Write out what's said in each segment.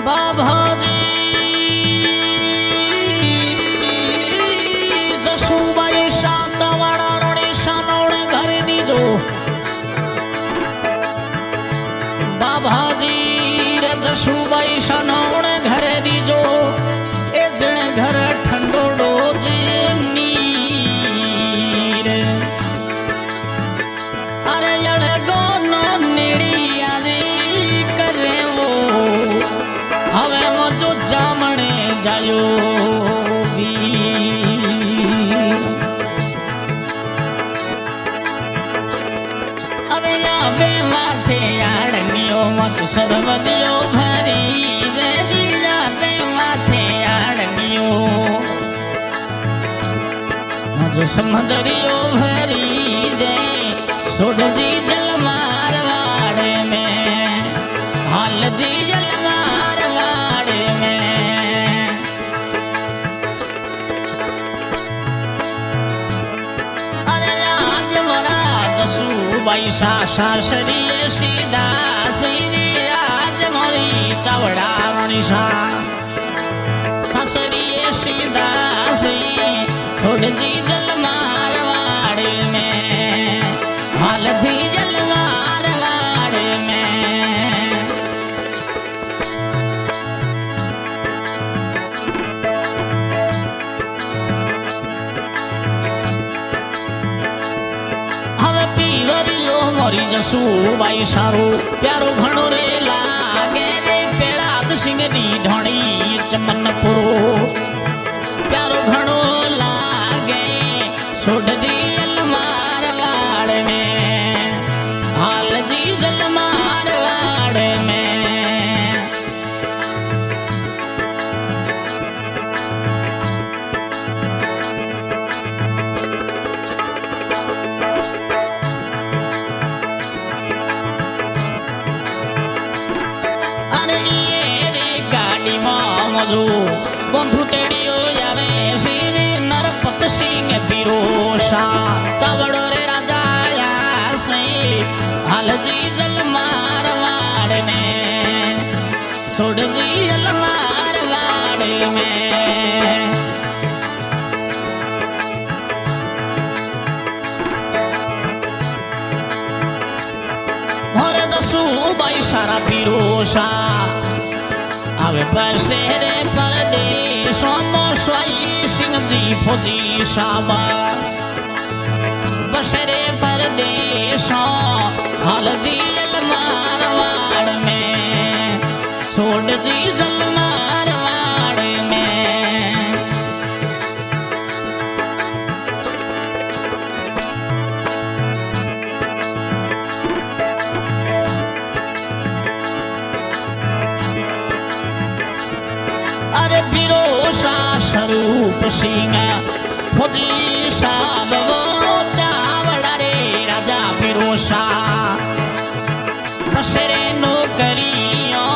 बाभाजी जसूबाई शाचा वाड़ा रोणी शानोड़े घर दीजो बाभाजी रे जसूबाई शानोड़े घर दीजो ए जने घर ठंडो डोजे नीर अरे यले गोनो नेड़िया री करे वो हवे मजो जामणे जायो हवे आवे माथे आड़नियो मत सर्वदियो भरी दे दिया पे माथे आड़नियो मजो समंदरियो भरी दे सोड दी जल मारवाड़े में हाल दी जल मारवाड़े में अरे आज मोरा जसूबाई सासा शरीर सीधा सीरी आज मोरी चावड़ा रनिशा सासरी सीधा सी थोड़ जी जल मारवाड़े में हाल दी जल मारवाड़े में हवे पीवरियो मोरी जसूबाई सारू प्यारो घणो रे लागे रे पेड़ाद सिंह दी ढोणी चमनपुरो प्यारो घणो लागे सोड दी जल मारवाड़ में हाल जी जल मारवाड़ में अरे ये रे गाड़ी मजो बंधु तेड़ियो जावे श्री नरपत सिंह बिरोशा चावड़ो रे राजा से हाल जी जल मारवाड़ ने छोड़ दी जल मारवाड़ में मोरे जसूबाई सारा बिरोशा आवे बसेरे परदेशों मोशाई सिंह जी फौजी साबा बसेरे परदेशों हाल दी जल मारवाड़ में छोड़ जी जल मारवाड़ में अरे बिरोशा स्वरूप सिंह फौजी साहब वो चावड़ा रे राजा बिरोशा बसेरे नौकरियों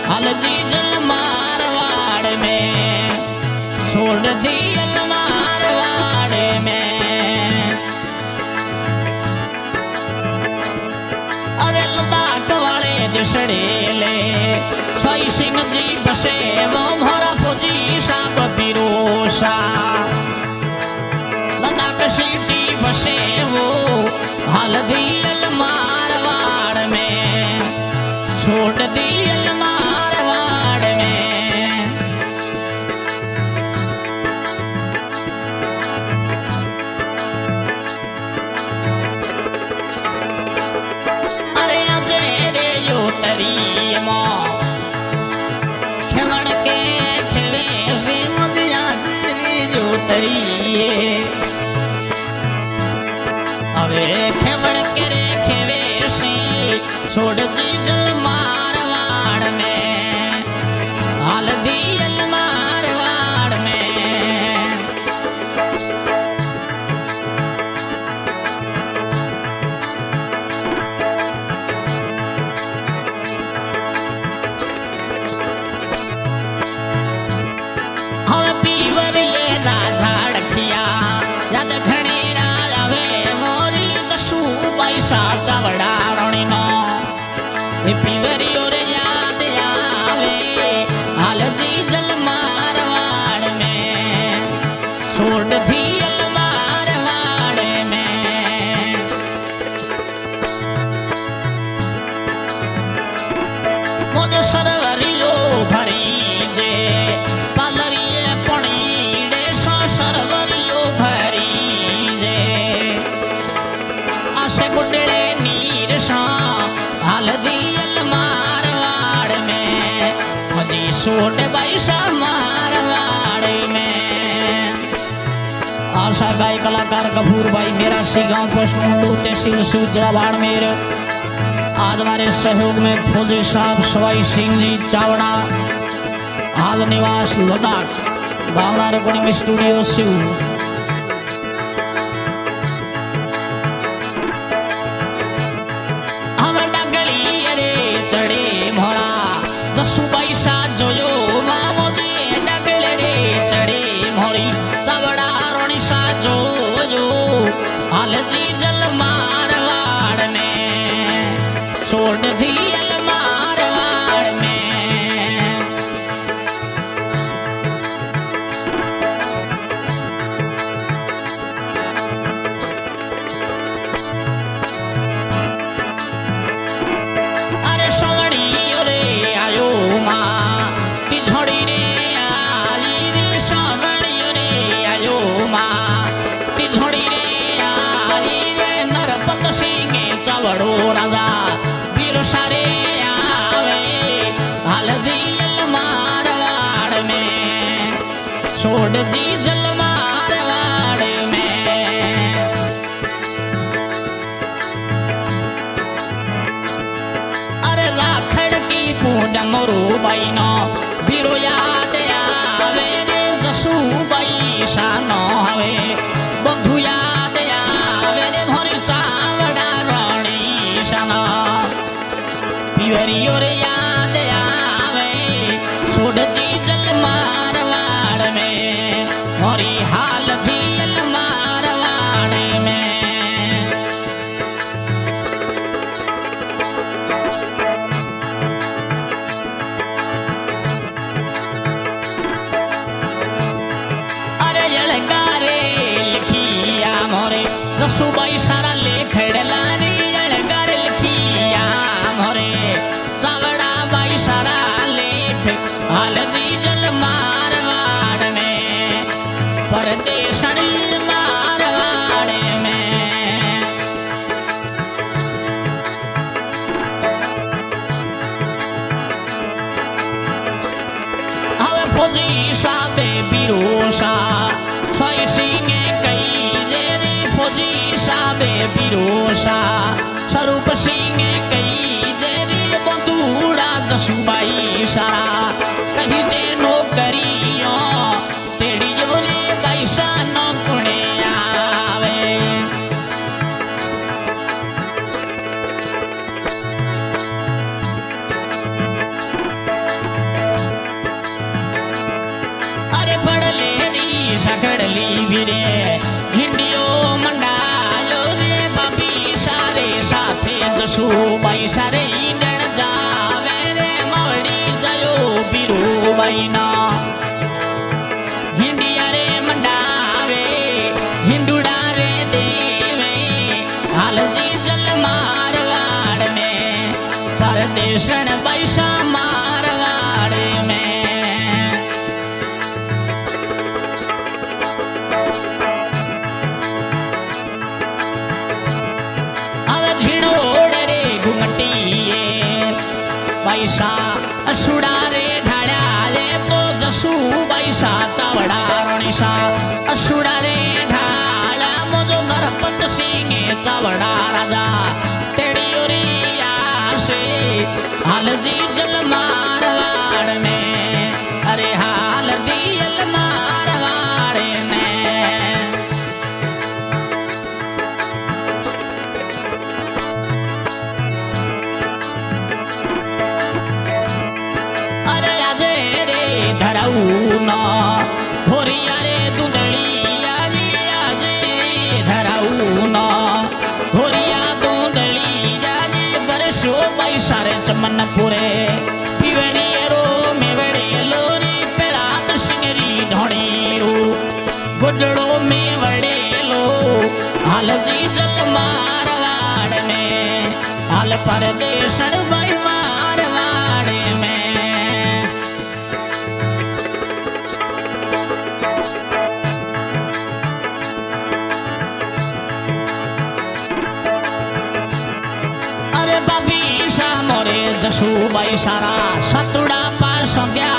हाल जी जल मारवाड़ में छोड़ दी जल मारवाड़ में अरे लद्दाख वाले दिशड़े ले साई सिंह जी बसे वो मोरा फौजी साहब बिरोशा लद्दाख सिटी बसे वो हाल दी जल मारवाड़ में छोड़ दी जल मारवाड़ में अरे अजय रे यो तरी मो खेवण के खेवे श्री मुदिया तेरी जो तरिए अवे खेवण के रे खेवे से छोड़ दी जल मारवाड़ में हाल दी जल मारवाड़ में हवे पीवर ले राजा डखिया याद घणी राजा वे मोरी जसूबाई सा चावड़ा रोणी नो सोड बैसा मारवाड़ में। आशा गाय कलाकार कपूर भाई मेरा सी गांव पोस्ट मुंडू तहसील सिव जिला बाड़मेर। आज हमारे सहयोग में फौजी साहब सवाई सिंह जी चावड़ा, हाल निवास लद्दाख, बांग्ला रिकॉर्डिंग स्टूडियो सिव। हम डगली रे चढ़े मोरा जसु पैसा जोयो मामोजी डगले रे चढ़े मोरी चावड़ा रोनिशा जोयो हाल जी जल मारवाड़ में छोड़ दियल मारवाड़ में। अरे सोवड़ी रे आयो माँ की झोड़ी रे आई रे सोवड़ी रे आयो माँ की झोड़ी रे आई रे नरपत सिंह चावड़ो राजा वीर सारे आवे हाल दियल मारवाड़ में छोड़ दी जल मारवाड़ में। अरे राखड़ की पूड मोरू बहनो वीरो याद आवे रे जसू बाई शानो हवे बंधु याद आवे रे भरी चावड़ा रानी शानो पिवरियो रे याद आवे छोड़ दी जल मारवाड़ में भरी हाल दियल मारवाड़ में। जसु बाई सारा लेखड़ लानी अड़गर लिखिया मोरे चावड़ा बाई सारा लेख हाल दी जल मारवाड़ में परदेशन मारवाड़ में। अब फौजी साबे बिरोसा सोई सिंह कई जेरे फौजी साबे बिरोसा स्वरूप सिंह कई जेरे बंधुड़ा जसुबाई सारा कहीं जे नौकरियों तेरी जोरे पैसा नौकड़े आवे। अरे पड़ले री सकड़ली भिरे भिंडियो मंडालो रे बाबी सारे साथे जसू बाई सारे इंडन जावे रे मवड़ी जायो बिरू बाई ना भिंडिया रे मंडावे हिंडुड़ा रे देवे हाल जी जल मारवाड़ में परदेशन बैसा मारवाड़ में। बैसा असुड़ा रे ढाड़ा ले तो जसू बैसा चावड़ा रोनिशा असुड़ा रे ढाड़ा मोजो नरपत सिंह चावड़ा राजा तेड़ी ओरिया से हाल जी जल मारवाड़ में। अरे हाल दियल मारवाड़ में। धराऊना भोरिया रे दूधड़िया जे धराऊना भोरिया दूधड़िया जे बरसो बैसा रे चमन पुरे पिवरियरो मेवड़े लोरी पेरात सिंगरी ढोड़ी रो गुडड़ो मेवड़े लो हाल जी जल मारवाड़ में हाल परदेशन बाई मारवाड़ में। जसू बाई सारा सतुड़ा पार संध्या